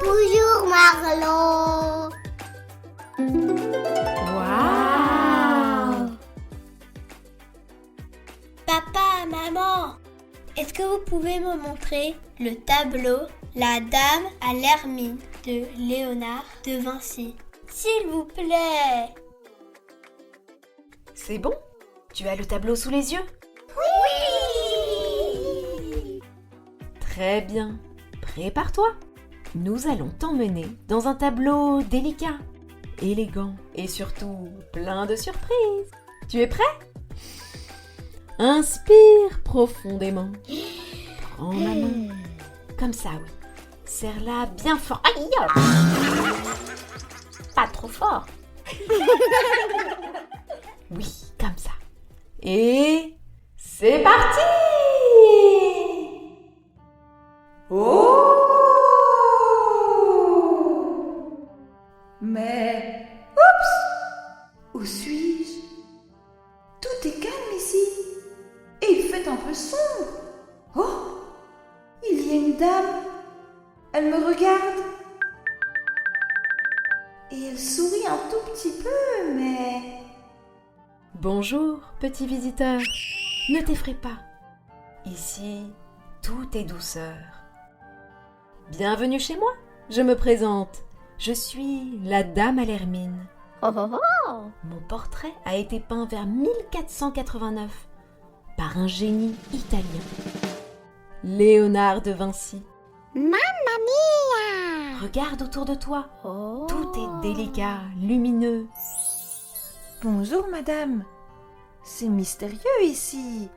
Bonjour Marlo. Waouh! Papa, maman, est-ce que vous pouvez me montrer le tableau La Dame à l'Hermine de Léonard de Vinci? S'il vous plaît. C'est bon? Tu as le tableau sous les yeux? Oui! Très bien. Prépare-toi. Nous allons t'emmener dans un tableau délicat, élégant et surtout plein de surprises. Tu es prêt? Inspire profondément. Prends ma main. Comme ça, oui. Serre-la bien fort. Aïe! Pas trop fort. Oui, comme ça. Et c'est parti! Oh! Mais, oups! Où suis-je? Tout est calme ici. Et il fait un peu sombre. Oh! Il y a une dame. Elle me regarde. Et elle sourit un tout petit peu, mais... Bonjour, petit visiteur. Ne t'effraie pas. Ici, tout est douceur. Bienvenue chez moi. Je me présente. Je suis la Dame à l'Hermine. Mon portrait a été peint vers 1489 par un génie italien, Léonard de Vinci. Mamma mia. Regarde autour de toi. Tout est délicat, lumineux. Bonjour, madame. C'est mystérieux ici.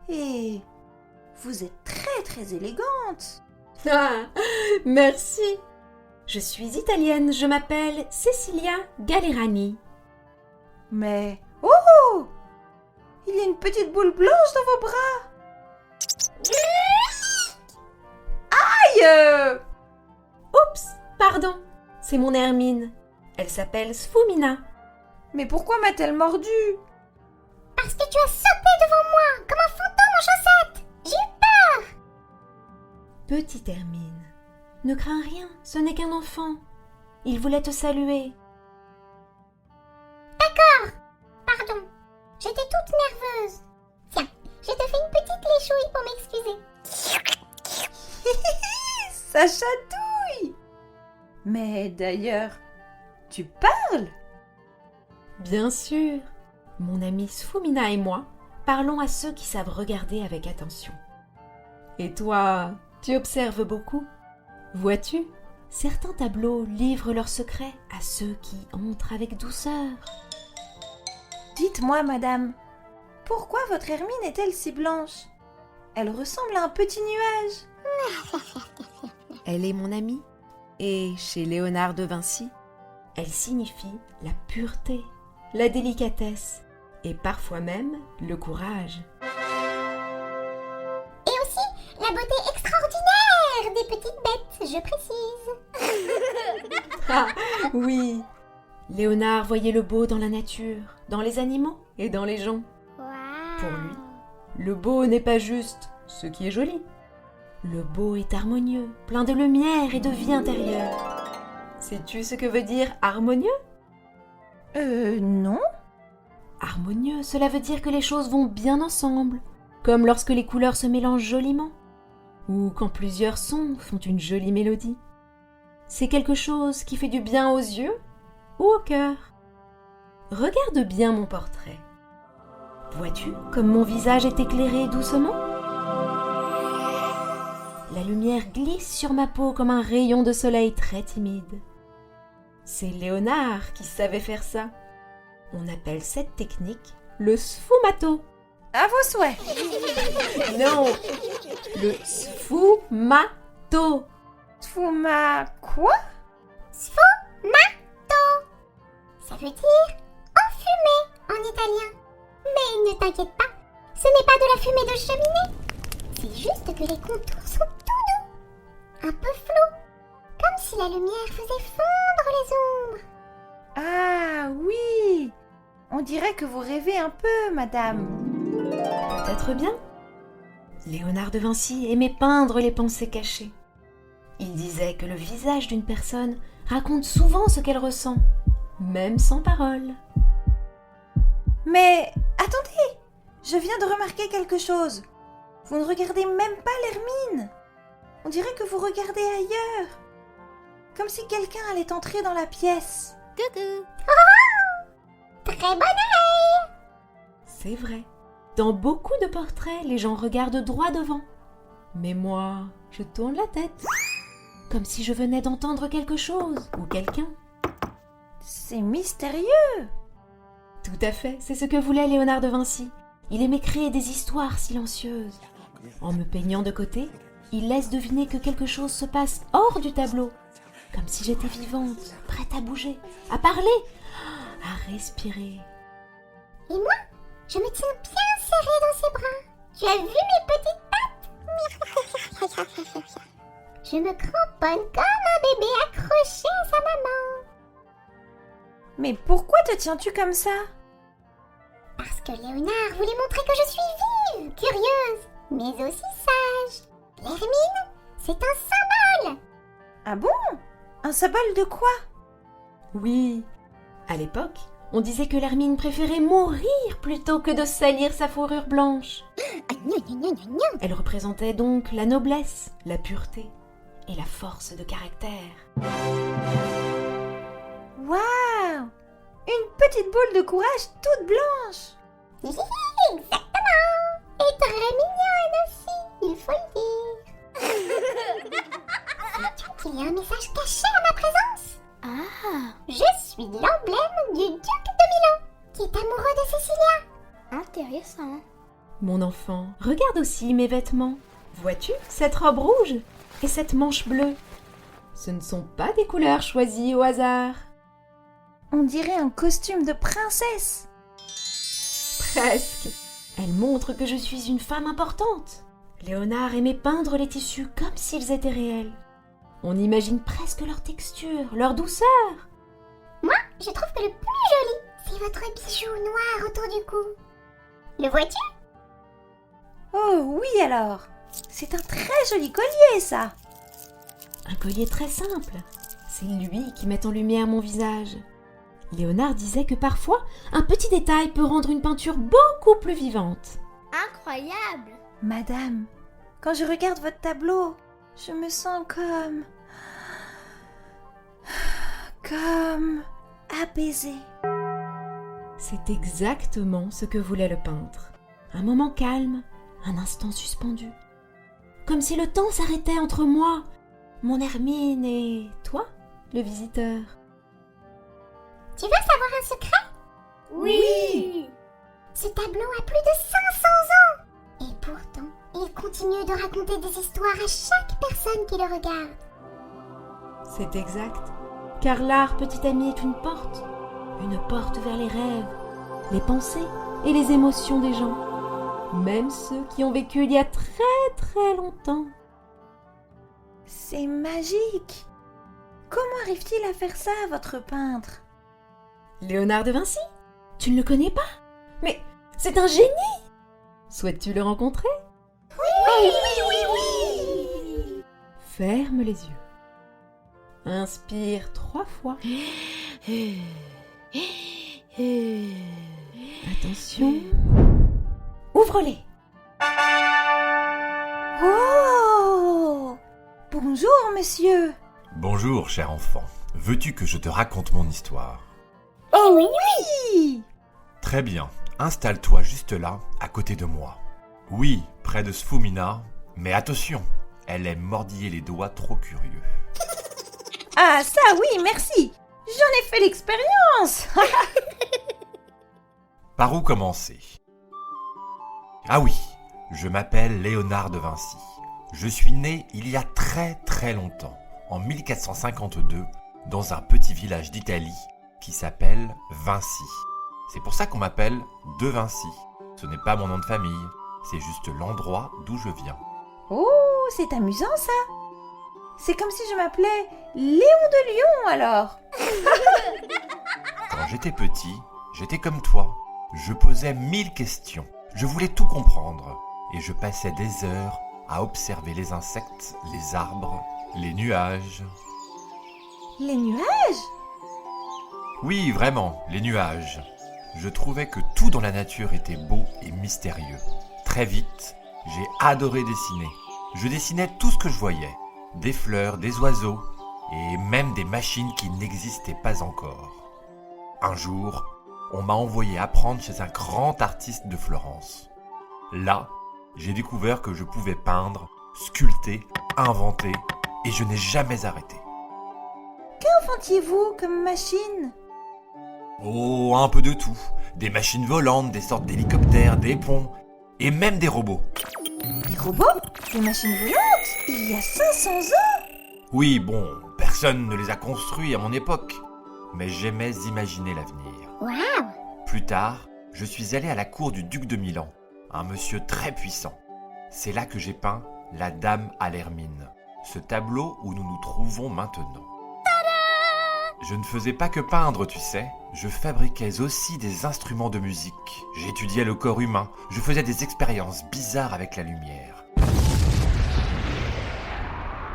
Et vous êtes très, très élégante. Ah, merci. Je suis italienne, je m'appelle Cecilia Gallerani. Mais... Oh! Il y a une petite boule blanche dans vos bras. Aïe! Oups, pardon, c'est mon Hermine. Elle s'appelle Sfumina. Mais pourquoi m'a-t-elle mordu? Parce que tu as sauté devant moi comme un fantôme en chaussettes. J'ai eu peur. Petite Hermine, ne crains rien, ce n'est qu'un enfant. Il voulait te saluer. Pardon, j'étais toute nerveuse. Tiens, je te fais une petite léchouille pour m'excuser. Ça chatouille. Mais d'ailleurs, tu parles? Bien sûr, mon amie Sfumina et moi parlons à ceux qui savent regarder avec attention. Et toi, tu observes beaucoup. Vois-tu, certains tableaux livrent leurs secrets à ceux qui entrent avec douceur. Dites-moi, madame, pourquoi votre Hermine est-elle si blanche? Elle ressemble à un petit nuage. Elle est mon amie, et chez Léonard de Vinci, elle signifie la pureté, la délicatesse, et parfois même le courage. Et aussi la beauté extraordinaire des petites bêtes, je précise. Ah, oui, Léonard voyait le beau dans la nature, dans les animaux et dans les gens. Pour lui, le beau n'est pas juste ce qui est joli. Le beau est harmonieux, plein de lumière et de vie intérieure. Sais-tu ce que veut dire harmonieux? Non. Harmonieux, cela veut dire que les choses vont bien ensemble, comme lorsque les couleurs se mélangent joliment, ou quand plusieurs sons font une jolie mélodie. C'est quelque chose qui fait du bien aux yeux ou au cœur. Regarde bien mon portrait. Vois-tu comme mon visage est éclairé doucement? La lumière glisse sur ma peau comme un rayon de soleil très timide. C'est Léonard qui savait faire ça. On appelle cette technique le sfumato. À vos souhaits. Non, le sfumato. Sfuma quoi? Ça veut dire enfumé en italien. Mais ne t'inquiète pas, ce n'est pas de la fumée de cheminée. C'est juste que les contours sont tout doux, un peu flous, comme si la lumière faisait fondre les ombres. Ah oui. On dirait que vous rêvez un peu, madame. Peut-être bien. Léonard de Vinci aimait peindre les pensées cachées. Il disait que le visage d'une personne raconte souvent ce qu'elle ressent, même sans parole. Mais attendez, je viens de remarquer quelque chose. Vous ne regardez même pas l'hermine. On dirait que vous regardez ailleurs. Comme si quelqu'un allait entrer dans la pièce. Coucou. Très bonne oreille. C'est vrai. Dans beaucoup de portraits, les gens regardent droit devant. Mais moi, je tourne la tête. Comme si je venais d'entendre quelque chose ou quelqu'un. C'est mystérieux. Tout à fait, c'est ce que voulait Léonard de Vinci. Il aimait créer des histoires silencieuses. En me peignant de côté, il laisse deviner que quelque chose se passe hors du tableau. Comme si j'étais vivante, prête à bouger, à parler, à respirer. Et moi, je me tiens bien serrée dans ses bras. Tu as vu mes petites pattes? Je me cramponne comme un bébé accroché à sa maman. Mais pourquoi te tiens-tu comme ça? Parce que Léonard voulait montrer que je suis vive, curieuse, mais aussi sage. L'hermine, c'est un symbole. Ah bon? Un symbole de quoi? Oui, à l'époque, on disait que l'hermine préférait mourir plutôt que de salir sa fourrure blanche. Elle représentait donc la noblesse, la pureté et la force de caractère. Waouh! Une petite boule de courage toute blanche. Exactement. Et très mignonne aussi, il faut le dire. Sais-tu qu'il y a un message caché à ma présence? Ah, Je suis l'emblème du duc de Milan, qui est amoureux de Cécilia. intéressant. Mon enfant, regarde aussi mes vêtements. Vois-tu cette robe rouge et cette manche bleue? Ce ne sont pas des couleurs choisies au hasard. On dirait un costume de princesse. Presque. Elle montre que je suis une femme importante. Léonard aimait peindre les tissus comme s'ils étaient réels. On imagine presque leur texture, leur douceur. Moi, je trouve que le plus joli, c'est votre bijou noir autour du cou. Le vois-tu? Oh oui alors. C'est un très joli collier ça. Un collier très simple. C'est lui qui met en lumière mon visage. Léonard disait que parfois, un petit détail peut rendre une peinture beaucoup plus vivante. Incroyable. Madame, quand je regarde votre tableau, je me sens comme apaisée. C'est exactement ce que voulait le peintre. Un moment calme, un instant suspendu. Comme si le temps s'arrêtait entre moi, mon Hermine et toi, le visiteur. Tu veux savoir un secret? Oui. Ce tableau a plus de 500 ans. Et pourtant, il continue de raconter des histoires à chaque personne qui le regarde. C'est exact, car l'art, petit ami, est une porte vers les rêves, les pensées et les émotions des gens, même ceux qui ont vécu il y a très très longtemps. C'est magique. Comment arrive-t-il à faire ça, votre peintre? Léonard de Vinci? Tu ne le connais pas? Mais c'est un génie! Souhaites-tu le rencontrer? Oui. Ferme les yeux. Inspire 3 fois. Attention. Ouvre-les. Oh! Bonjour, monsieur. Bonjour, cher enfant. Veux-tu que je te raconte mon histoire? Oh oui! Très bien. Installe-toi juste là, à côté de moi. Oui, près de Sfoumina, mais attention, elle aime mordiller les doigts trop curieux. Ah ça oui, merci. J'en ai fait l'expérience. Par où commencer? Ah oui, je m'appelle Léonard de Vinci. Je suis né il y a très très longtemps, en 1452, dans un petit village d'Italie qui s'appelle Vinci. C'est pour ça qu'on m'appelle De Vinci. Ce n'est pas mon nom de famille, c'est juste l'endroit d'où je viens. Oh, c'est amusant ça. C'est comme si je m'appelais Léon de Lyon alors. Quand j'étais petit, j'étais comme toi. Je posais 1000 questions. Je voulais tout comprendre. Et je passais des heures à observer les insectes, les arbres Les nuages. Les nuages? Oui, vraiment, les nuages. Je trouvais que tout dans la nature était beau et mystérieux. Très vite, j'ai adoré dessiner. Je dessinais tout ce que je voyais. Des fleurs, des oiseaux et même des machines qui n'existaient pas encore. Un jour, on m'a envoyé apprendre chez un grand artiste de Florence. Là, j'ai découvert que je pouvais peindre, sculpter, inventer et je n'ai jamais arrêté. Qu'inventiez-vous comme machine? Oh, un peu de tout. Des machines volantes, des sortes d'hélicoptères, des ponts et même des robots. Des robots? Des machines volantes? Il y a 500 ans? Oui, bon, personne ne les a construits à mon époque, mais j'aimais imaginer l'avenir. Waouh! Plus tard, je suis allé à la cour du duc de Milan, un monsieur très puissant. C'est là que j'ai peint La Dame à l'Hermine, ce tableau où nous nous trouvons maintenant. Je ne faisais pas que peindre, tu sais. Je fabriquais aussi des instruments de musique. J'étudiais le corps humain. Je faisais des expériences bizarres avec la lumière.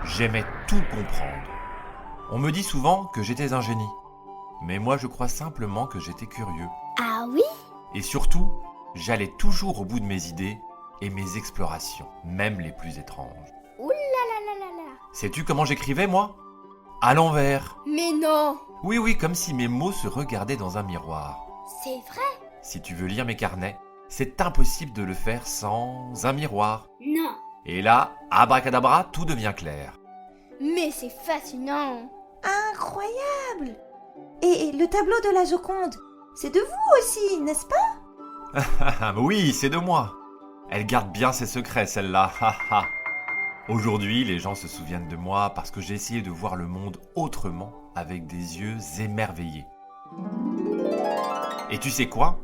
J'aimais tout comprendre. On me dit souvent que j'étais un génie. Mais moi, je crois simplement que j'étais curieux. Ah oui? Et surtout, j'allais toujours au bout de mes idées et mes explorations, même les plus étranges. Ouh là là là là là. Sais-tu comment j'écrivais, moi? À l'envers. Mais non! Oui, comme si mes mots se regardaient dans un miroir. C'est vrai? Si tu veux lire mes carnets, c'est impossible de le faire sans un miroir. Non. Et là, abracadabra, tout devient clair. Mais c'est fascinant. Incroyable! Et le tableau de la Joconde, c'est de vous aussi, n'est-ce pas? Oui, c'est de moi. Elle garde bien ses secrets, celle-là. Aujourd'hui, les gens se souviennent de moi parce que j'ai essayé de voir le monde autrement, avec des yeux émerveillés. Et tu sais quoi?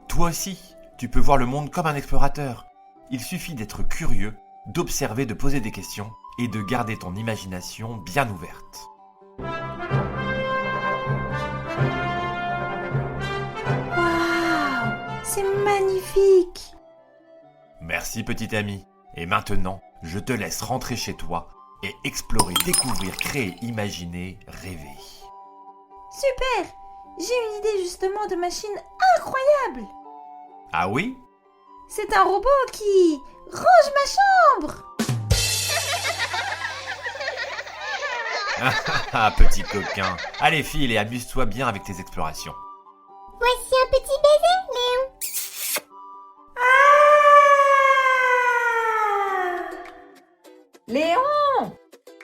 Toi aussi, tu peux voir le monde comme un explorateur. Il suffit d'être curieux, d'observer, de poser des questions et de garder ton imagination bien ouverte. Waouh! C'est magnifique! Merci petit ami. Et maintenant, je te laisse rentrer chez toi et explorer, découvrir, créer, imaginer, rêver. Super! J'ai une idée justement de machine incroyable! Ah oui? C'est un robot qui range ma chambre! Ah, petit coquin. Allez, file et amuse-toi bien avec tes explorations. Voici un petit baiser, Léon. Léon!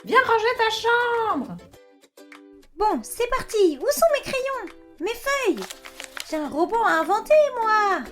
Viens ranger ta chambre! Bon, c'est parti! Où sont mes crayons? Mes feuilles? J'ai un robot à inventer, moi!